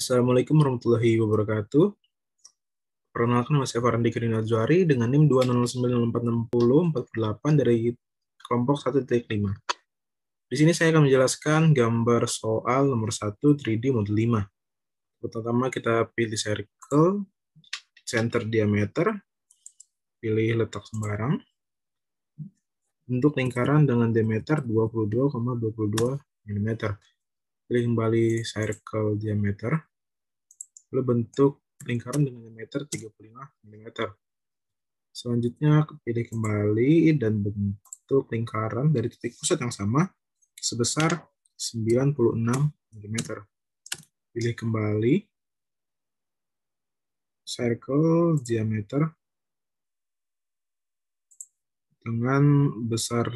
Assalamualaikum warahmatullahi wabarakatuh. Perkenalkan, nama saya Farhan Dikri Najwari dengan NIM 209646048 dari kelompok 1.5. Di sini saya akan menjelaskan gambar soal nomor 1 3D model 5. Pertama kita pilih circle, center diameter, pilih letak sembarang, bentuk lingkaran dengan diameter 22,22 mm. Pilih kembali circle diameter, lalu bentuk lingkaran dengan diameter 35 mm. Selanjutnya pilih kembali dan bentuk lingkaran dari titik pusat yang sama sebesar 96 mm. Pilih kembali circle diameter dengan besar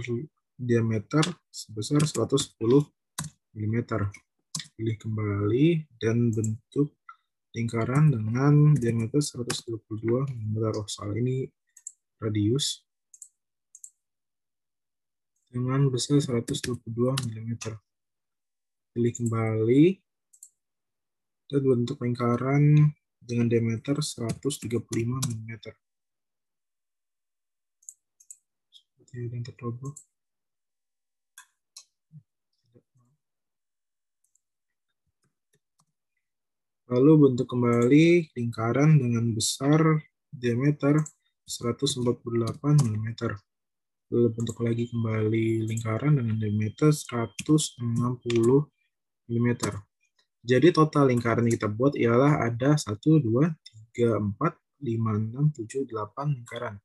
diameter sebesar 110 mm. Pilih kembali dan bentuk lingkaran dengan diameter 122 mm. Soal ini radius dengan besar 122 mm. Pilih kembali dan bentuk lingkaran dengan diameter 135 mm. Seperti yang tercoba. Lalu bentuk kembali lingkaran dengan besar diameter 148 mm. Lalu bentuk lagi kembali lingkaran dengan diameter 160 mm. Jadi total lingkaran yang kita buat ialah ada 1, 2, 3, 4, 5, 6, 7, 8 lingkaran.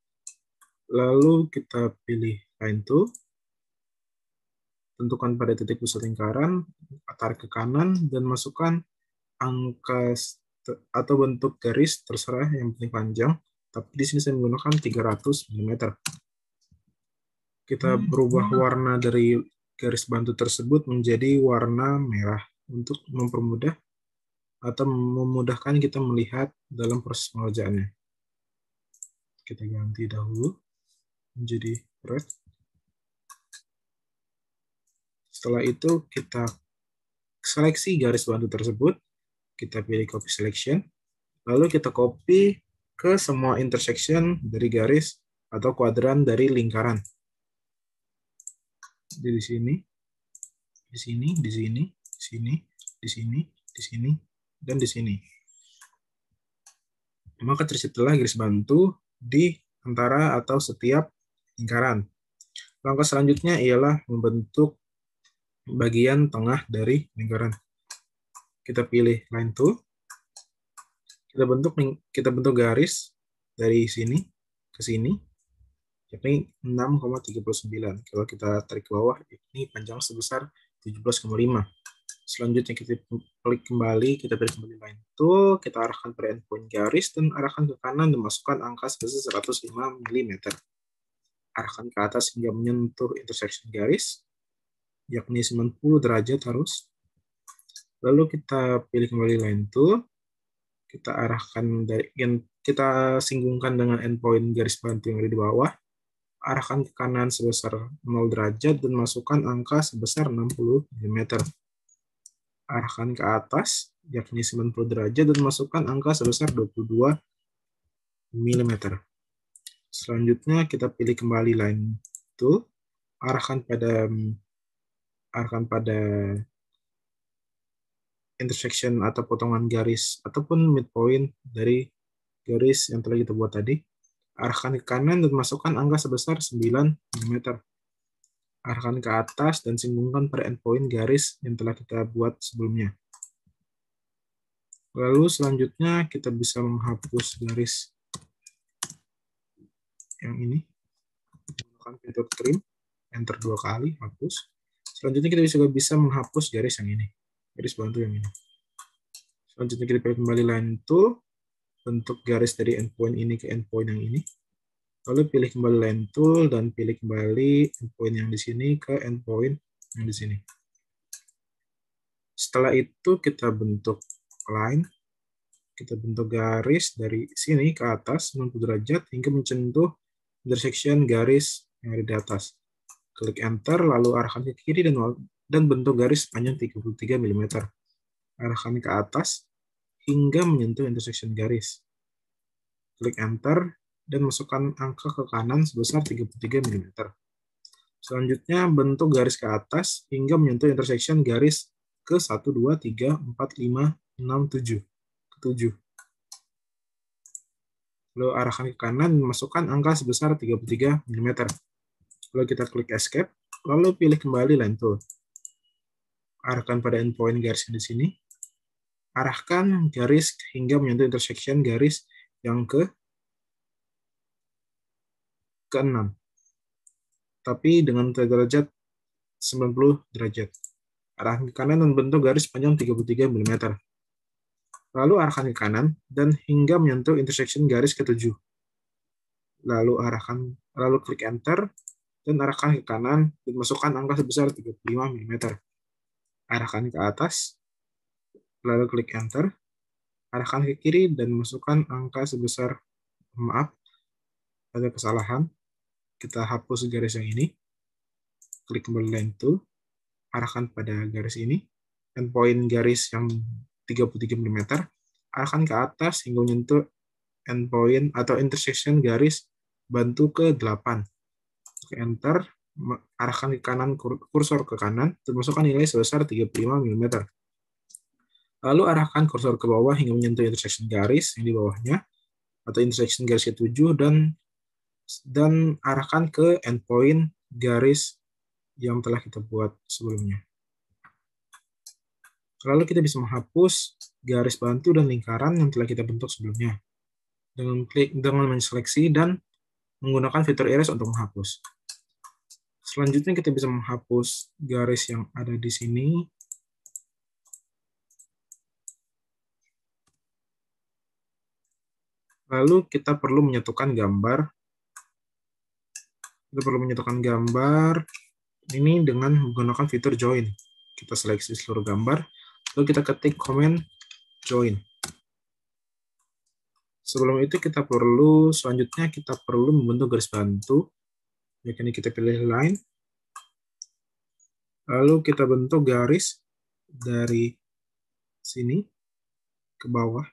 Lalu kita pilih line tool, tentukan pada titik pusat lingkaran, tarik ke kanan, dan masukkan angka atau bentuk garis terserah yang paling panjang, tapi di sini saya menggunakan 300 mm. Kita berubah warna dari garis bantu tersebut menjadi warna merah untuk mempermudah atau memudahkan kita melihat dalam proses pengerjaannya. Kita ganti dahulu menjadi red. Setelah itu kita seleksi garis bantu tersebut, kita pilih copy selection, lalu kita copy ke semua intersection dari garis atau kuadran dari lingkaran. Di sini, di sini, di sini, di sini, di sini, di sini, dan di sini. Maka terciptalah garis bantu di antara atau setiap lingkaran. Langkah selanjutnya ialah membentuk bagian tengah dari lingkaran. Kita pilih line tool, kita bentuk garis dari sini ke sini, yakni 6,39. Kalau kita tarik ke bawah, ini panjang sebesar 17,5. Selanjutnya kita klik kembali, kita pilih kembali line tool, kita arahkan pada endpoint garis dan arahkan ke kanan dan masukkan angka sebesar 105 mm. Arahkan ke atas hingga menyentuh intersection garis, yakni 90 derajat harus. Lalu kita pilih kembali line tool, kita arahkan kita singgungkan dengan endpoint garis bantu yang ada di bawah, arahkan ke kanan sebesar 0 derajat dan masukkan angka sebesar 60 mm. Arahkan ke atas, yakni 90 derajat dan masukkan angka sebesar 22 mm. Selanjutnya kita pilih kembali line tool, arahkan pada intersection atau potongan garis ataupun midpoint dari garis yang telah kita buat tadi. Arahkan ke kanan dan masukkan angka sebesar 9 mm. Arahkan ke atas dan singgungkan pada endpoint garis yang telah kita buat sebelumnya. Lalu selanjutnya kita bisa menghapus garis yang ini. Menggunakan fitur trim, enter 2 kali, hapus. Selanjutnya kita juga bisa menghapus garis yang ini, garis bantu yang ini. Selanjutnya kita pilih kembali line tool, bentuk garis dari endpoint ini ke endpoint yang ini. Lalu pilih kembali line tool dan pilih kembali endpoint yang di sini ke endpoint yang di sini. Setelah itu kita bentuk line, kita bentuk garis dari sini ke atas 90 derajat hingga menyentuh intersection garis yang ada di atas. Klik enter, lalu arahkan ke kiri dan bentuk garis panjang 33 mm. Arahkan ke atas hingga menyentuh intersection garis. Klik Enter dan masukkan angka ke kanan sebesar 33 mm. Selanjutnya, bentuk garis ke atas hingga menyentuh intersection garis ke 1, 2, 3, 4, 5, 6, 7. Ke 7. Lalu arahkan ke kanan dan masukkan angka sebesar 33 mm. Lalu kita klik Escape, lalu pilih kembali Line Tool. Arahkan pada endpoint garis di sini. Arahkan garis hingga menyentuh intersection garis yang ke-6. Tapi dengan derajat 90 derajat. Arahkan ke kanan dan bentuk garis panjang 33 mm. Lalu arahkan ke kanan dan hingga menyentuh intersection garis ke-7. Lalu klik Enter dan arahkan ke kanan dan masukkan angka sebesar 35 mm. Arahkan ke atas, lalu klik Enter, arahkan ke kiri dan masukkan angka sebesar, maaf, ada kesalahan. Kita hapus garis yang ini, klik kembali Line Tool, arahkan pada garis ini, endpoint garis yang 33 mm, arahkan ke atas hingga menyentuh endpoint atau intersection garis bantu ke-8. Klik Enter, arahkan ke kanan, kursor ke kanan, dan masukkan nilai sebesar 35 mm. Lalu arahkan kursor ke bawah hingga menyentuh intersection garis yang di bawahnya, atau intersection garis ke-7, dan arahkan ke endpoint garis yang telah kita buat sebelumnya. Lalu kita bisa menghapus garis bantu dan lingkaran yang telah kita bentuk sebelumnya dengan menseleksi dan menggunakan fitur erase untuk menghapus. Selanjutnya kita bisa menghapus garis yang ada di sini. Lalu kita perlu menyatukan gambar. Ini dengan menggunakan fitur join. Kita seleksi seluruh gambar, lalu kita ketik comment join. Sebelum itu selanjutnya kita perlu membentuk garis bantu. Ini kita pilih line. Lalu kita bentuk garis dari sini ke bawah.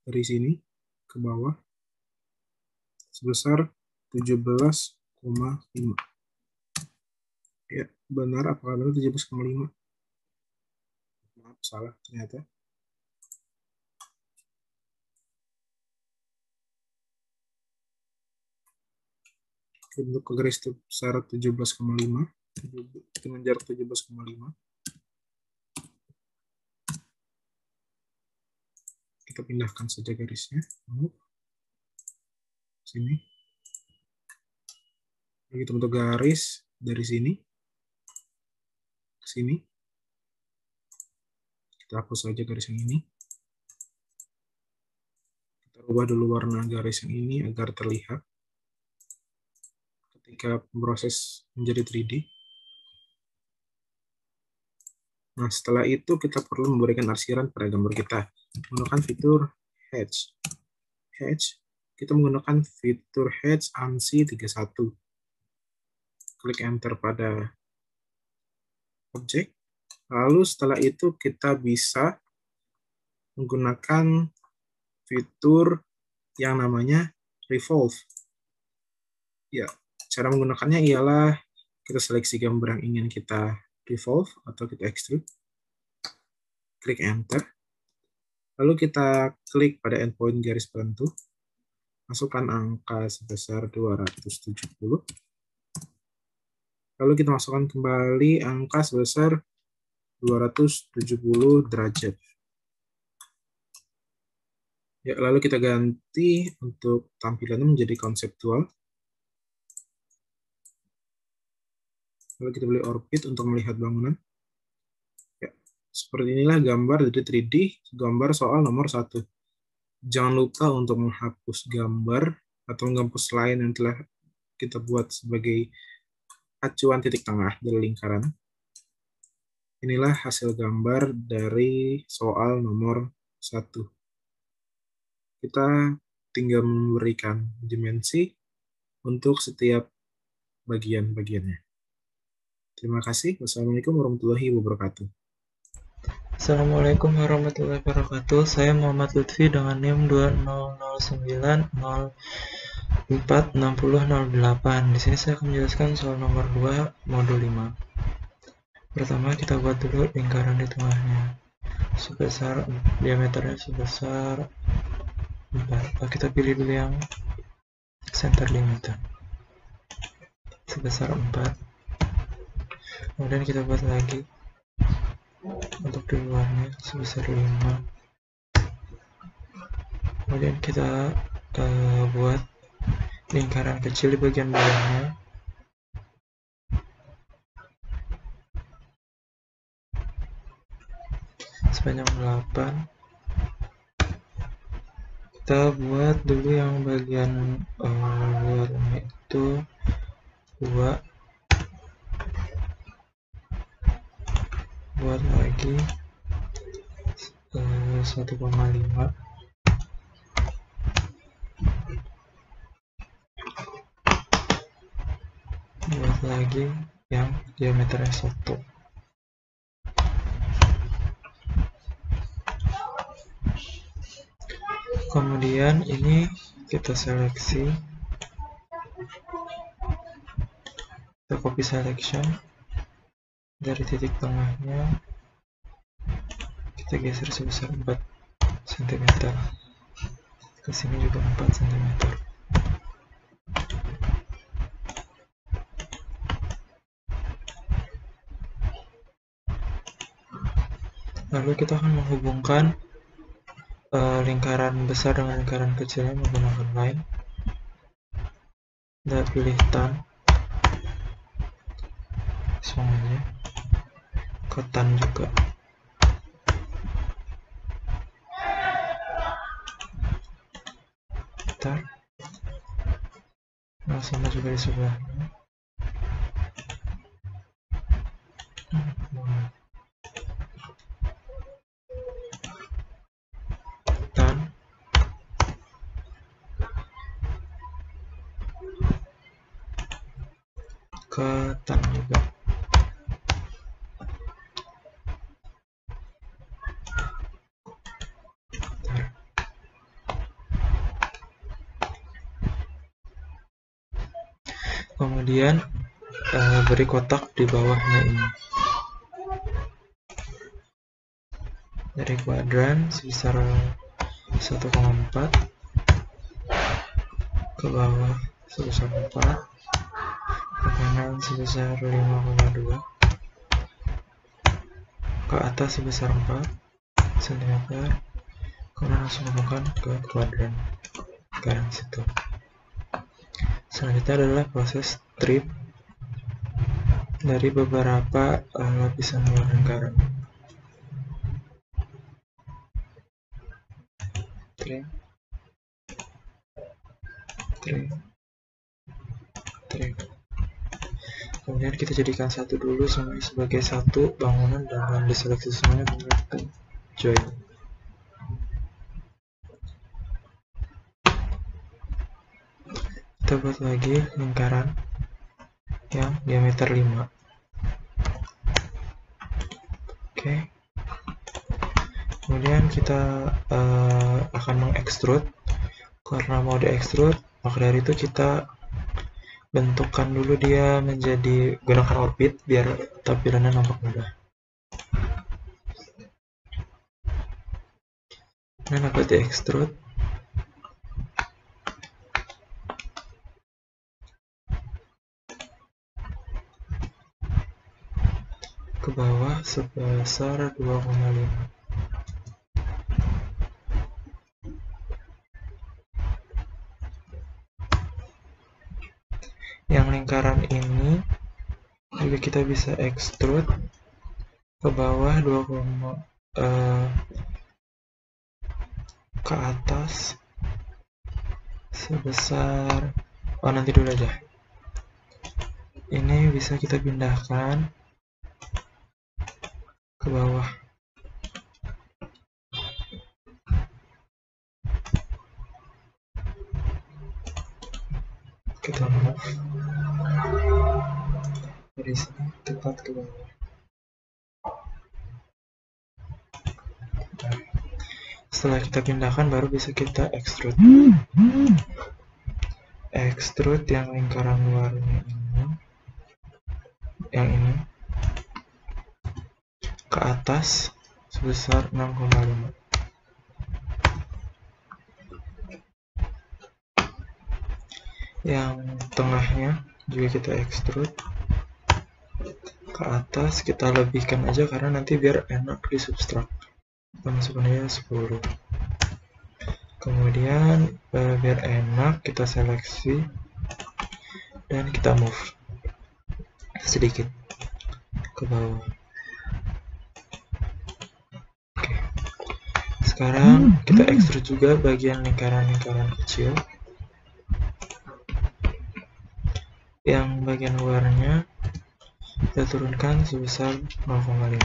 Dari sini ke bawah sebesar 17,5. Ya, benar, apakah benar 17,5? Maaf, salah ternyata. Bentuk garis sebesar 17,5 dengan jarak 17,5. Kita pindahkan saja garisnya. Sini. Kita bentuk garis dari sini ke sini. Kita hapus saja garis yang ini. Kita ubah dulu warna garis yang ini agar terlihat ketika proses menjadi 3D. Nah, setelah itu kita perlu memberikan arsiran pada gambar kita. Menggunakan fitur Hatch. Kita menggunakan fitur Hatch ANSI 31. Klik Enter pada objek. Lalu setelah itu kita bisa menggunakan fitur yang namanya Revolve. Ya, cara menggunakannya ialah kita seleksi gambar yang ingin kita revolve atau kita extrude. Klik Enter. Lalu kita klik pada endpoint garis bantu. Masukkan angka sebesar 270. Lalu kita masukkan kembali angka sebesar 270 derajat. Ya, lalu kita ganti untuk tampilannya menjadi konseptual. Lalu kita pilih orbit untuk melihat bangunan. Ya, seperti inilah gambar dari 3D, gambar soal nomor 1. Jangan lupa untuk menghapus gambar atau menghapus line yang telah kita buat sebagai acuan titik tengah dari lingkaran. Inilah hasil gambar dari soal nomor 1. Kita tinggal memberikan dimensi untuk setiap bagian-bagiannya. Terima kasih. Wassalamualaikum warahmatullahi wabarakatuh. Assalamualaikum warahmatullahi wabarakatuh. Saya Muhammad Lutfi dengan NIM 2009046008. Di sini saya akan menjelaskan soal nomor 2 modul 5. Pertama, kita buat dulu lingkaran di tengahnya. Diameternya sebesar 4. Kita pilih dulu yang center limiter. Sebesar 4. Kemudian kita buat lagi untuk di luarnya sebesar 5. Kemudian kita buat lingkaran kecil di bagian bawahnya sepanjang 8. Kita buat dulu yang bagian luarnya itu 2. Buat lagi 1,5. Buat lagi yang diameternya 1. Kemudian ini kita seleksi, kita copy selection dari titik tengahnya, kita geser sebesar 4 cm. Ke sini juga 4 cm. Lalu kita akan menghubungkan lingkaran besar dengan lingkaran kecilnya menggunakan line. Kita pilih tan, langsung aja ke tan juga. Kita langsung juga di sebelahnya. Tan, ke tan juga. Kemudian beri kotak di bawahnya ini. Dari kuadran sebesar 1,4 ke bawah sebesar 4, ke kanan sebesar 5,2, ke atas sebesar 4 cm, kemudian langsung hubungkan ke kuadran lingkaran situ. Selanjutnya adalah proses strip dari beberapa lapisan luar lingkaran. Trim. Kemudian kita jadikan satu dulu semuanya sebagai satu bangunan dan diseleksi semuanya menggunakan join. Kita buat lagi lingkaran yang diameter 5. Oke. Kemudian kita akan mengekstrud. Karena mau diekstrud, maka dari itu kita bentukkan dulu dia menjadi gunakan orbit biar tampilannya nampak mudah. Nah, dapat diekstrud. Ke bawah sebesar 2,5. Yang lingkaran ini juga kita bisa ekstrud ke bawah 2, ke atas sebesar, nanti dulu aja. Ini bisa kita pindahkan ke bawah. Kita move dari sini tepat ke bawah. Setelah kita pindahkan, baru bisa kita extrude. Extrude yang lingkaran luarnya ini, yang ini, ke atas sebesar 6,5. Yang tengahnya juga kita extrude ke atas, kita lebihkan aja karena nanti biar enak di substrak. Kita masukkan aja 10. Kemudian biar enak kita seleksi dan kita move sedikit ke bawah. Oke. Sekarang kita extrude juga bagian lingkaran-lingkaran kecil. Yang bagian luarnya kita turunkan sebesar 0,5.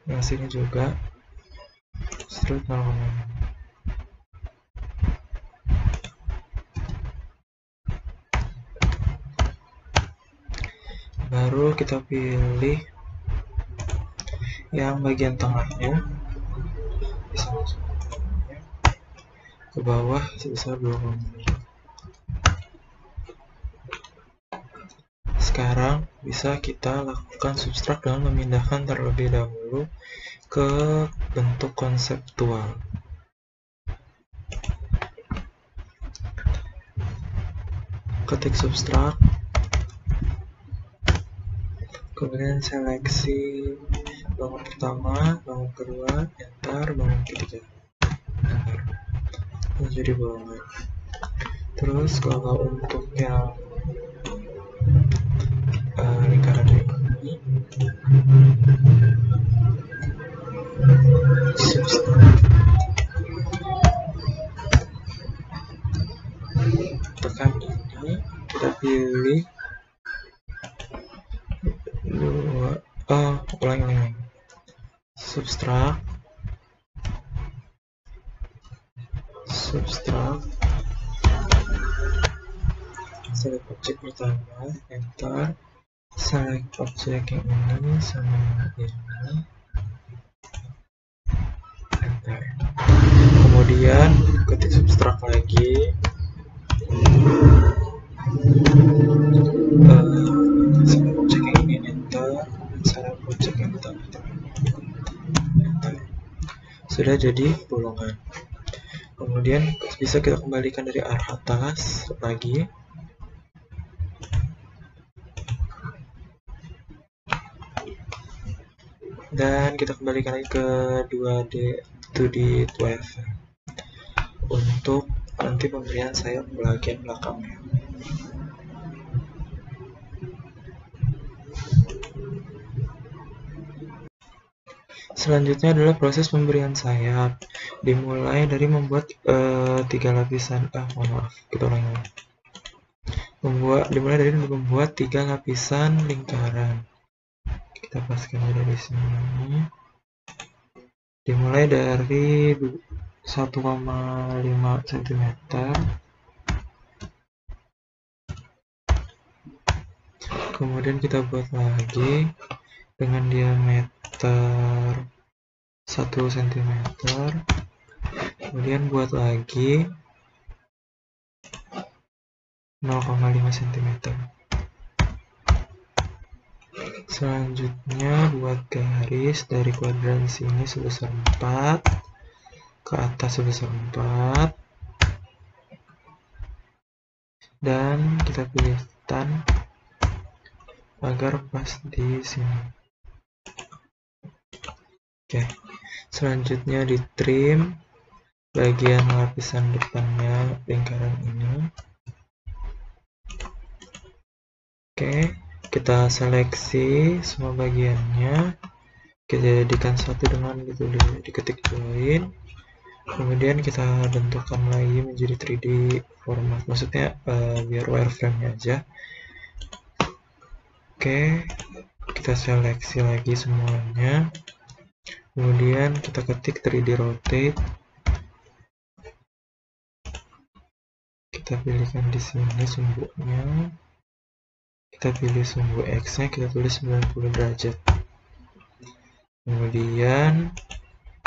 Yang sini juga extrude 0,5. Baru kita pilih yang bagian tengahnya, bisa masuk ke bawah sebesar 2,5. Sekarang bisa kita lakukan substrak dengan memindahkan terlebih dahulu ke bentuk konseptual. Ketik substrak, kemudian seleksi bangun pertama, bangun kedua, enter, bangun ketiga, enter. Menjadi bolongan. Terus kalau untuk yang lingkaran ini, tekan ini, kita pilih ulangi substrak, select objek pertama, enter, select objek yang ini sama ini, enter. Kemudian ketik substrak lagi, select objek yang ini, enter, select objek yang pertama, enter. Sudah jadi bolongan. Kemudian bisa kita kembalikan dari arah atas lagi. Dan kita kembalikan lagi ke 2D 12 untuk nanti pemberian sayap bagian belakangnya. Selanjutnya adalah proses pemberian sayap. Dimulai dari membuat 3 lapisan. Kita ulangi lagi. Dimulai dari membuat 3 lapisan lingkaran. Kita paskan dari sini. Dimulai dari 1,5 cm. Kemudian kita buat lagi dengan diameter 1 cm. Kemudian buat lagi 0,5 cm. Selanjutnya buat garis dari kuadran sini sebesar 4 ke atas sebesar 4 dan kita pilih tan agar pas di sini. Oke. Selanjutnya di trim bagian lapisan depannya lingkaran ini. Oke, kita seleksi semua bagiannya, kita jadikan satu dengan gitu, diketik join, kemudian kita bentukkan lagi menjadi 3D format, maksudnya biar wireframe-nya aja. Oke, kita seleksi lagi semuanya, kemudian kita ketik 3D rotate, kita pilihkan di sini sumbunya, kita pilih sumbu X nya, kita tulis 90 derajat. Kemudian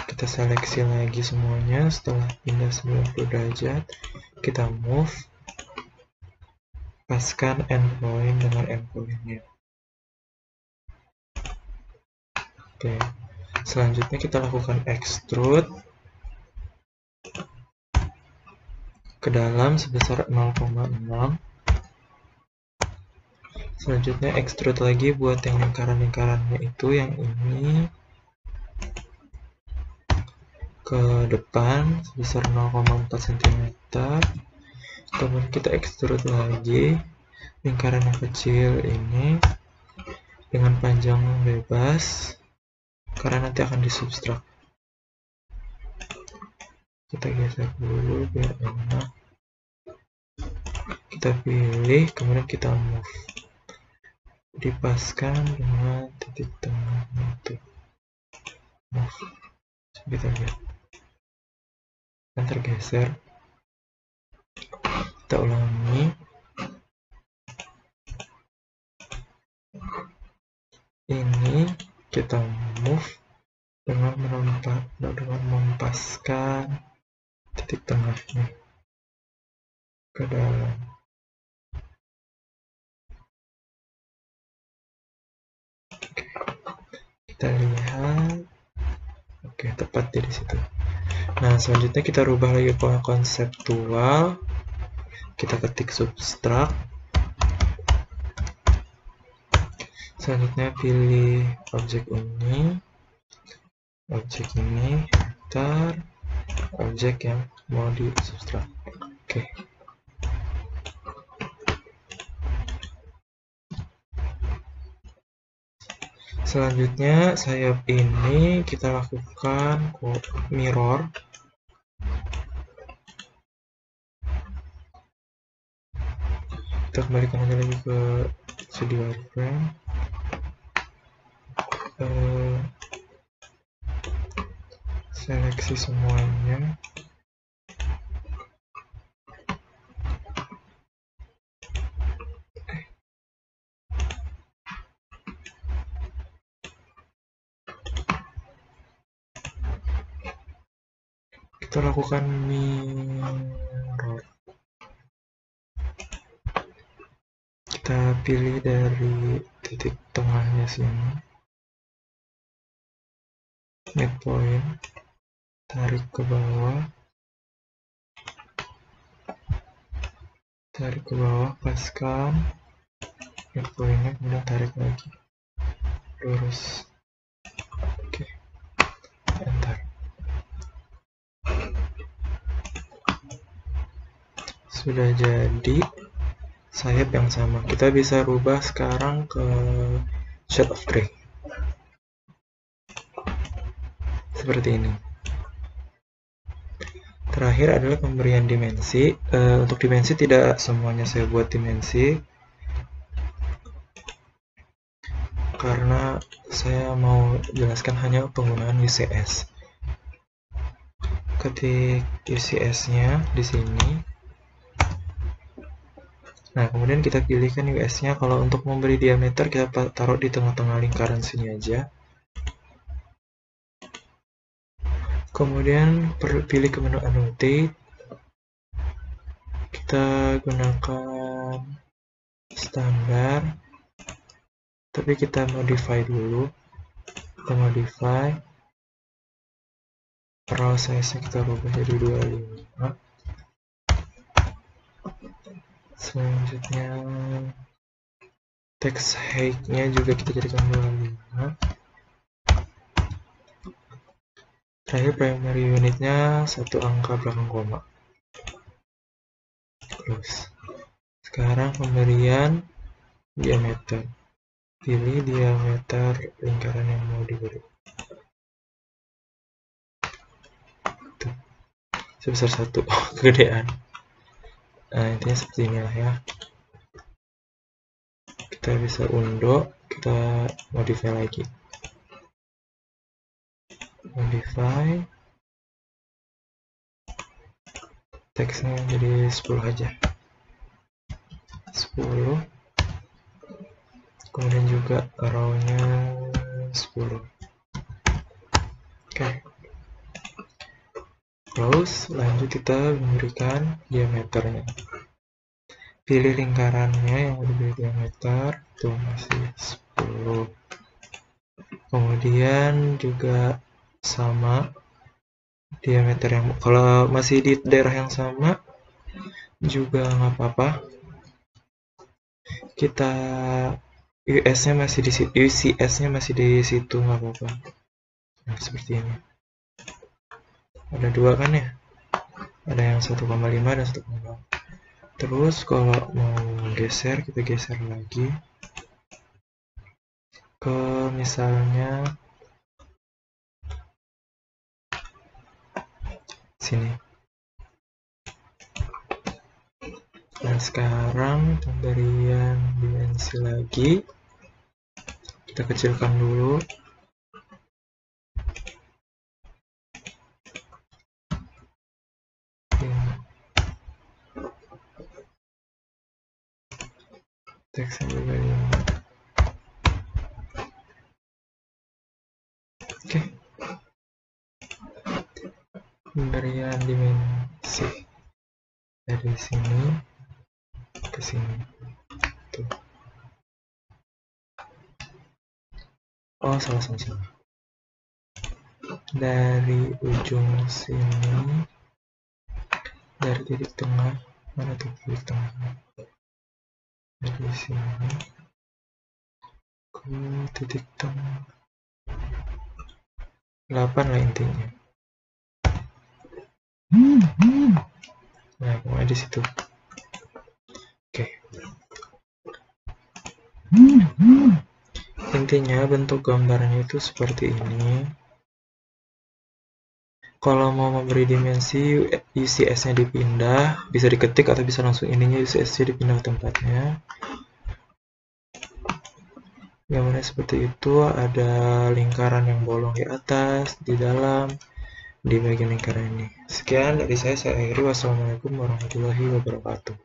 kita seleksi lagi semuanya. Setelah pindah 90 derajat, kita move, paskan endpoint dengan endpointnya. Oke, selanjutnya kita lakukan extrude ke dalam sebesar 0,6. Selanjutnya extrude lagi buat yang lingkaran-lingkarannya itu, yang ini ke depan sebesar 0,4 cm. Kemudian kita extrude lagi lingkaran yang kecil ini dengan panjang bebas karena nanti akan disubstrak. Kita geser dulu biar enak. Kita pilih, kemudian kita move, dipaskan dengan titik tengahnya itu. Move. Kita lihat kan tergeser. Kita ulangi. Ini kita move dengan mempaskan titik tengahnya ke dalam. Kita lihat, oke, tepat di situ. Nah, selanjutnya kita rubah lagi pola konseptual. Kita ketik substrak. Selanjutnya pilih objek ini, vektor, objek yang mau di substrak. Oke. Selanjutnya sayap ini kita lakukan mirror. Kita kembalikan aja lagi ke studio wireframe. Seleksi semuanya. Kita lakukan mirror. Kita pilih dari titik tengahnya sini, midpoint, tarik ke bawah, paskan midpointnya, kemudian tarik lagi, lurus. Oke, enter. Sudah jadi sayap yang sama. Kita bisa rubah sekarang ke shade of gray seperti ini. Terakhir adalah pemberian dimensi. Untuk dimensi tidak semuanya saya buat dimensi karena saya mau jelaskan hanya penggunaan UCS. Ketik UCS-nya di sini. Nah, kemudian kita pilihkan US-nya. Kalau untuk memberi diameter, kita taruh di tengah-tengah lingkaran sini aja. Kemudian pilih ke menu annotate. Kita gunakan standar, tapi kita modify dulu. Kita modify. Raw size-nya kita rubah jadi 25. Selanjutnya text height-nya juga kita jadikan 25. Terakhir primary unit-nya 1 angka belakang koma. Close. Sekarang pemberian diameter. Pilih diameter lingkaran yang mau diberi. Tuh. Sebesar 1. Kegedean. Nah, intinya seperti inilah ya. Kita bisa undo, kita modify lagi. Modify. teksnya jadi 10 aja, 10. Kemudian juga row-nya 10. Oke. Close, lanjut kita memberikan diameternya. Pilih lingkarannya yang lebih diameter, itu masih 10. Kemudian juga sama diameter yang, kalau masih di daerah yang sama juga nggak apa-apa, kita UCS-nya masih di situ, nggak apa-apa. Nah, seperti ini. Ada dua kan ya? Ada yang 1,5 dan 1,5. Terus kalau mau geser, kita geser lagi ke misalnya sini. Nah, sekarang pemberian dimensi lagi, kita kecilkan dulu. Teksnya juga ini. Oke. Pemberian dimensi dari sini ke sini. Tuh. Oh, salah. Dari ujung sini, dari titik tengah, mana tuh titik tengah? Dari sini ke titik tengah 8 lah intinya. Nah, pokoknya di situ. Oke. Intinya bentuk gambarnya itu seperti ini. Kalau mau memberi dimensi, UCS-nya dipindah, bisa diketik atau bisa langsung ininya UCS-nya dipindah tempatnya. Gambarnya seperti itu, ada lingkaran yang bolong di atas, di dalam, di bagian lingkaran ini. Sekian dari saya akhiri. Wassalamualaikum warahmatullahi wabarakatuh.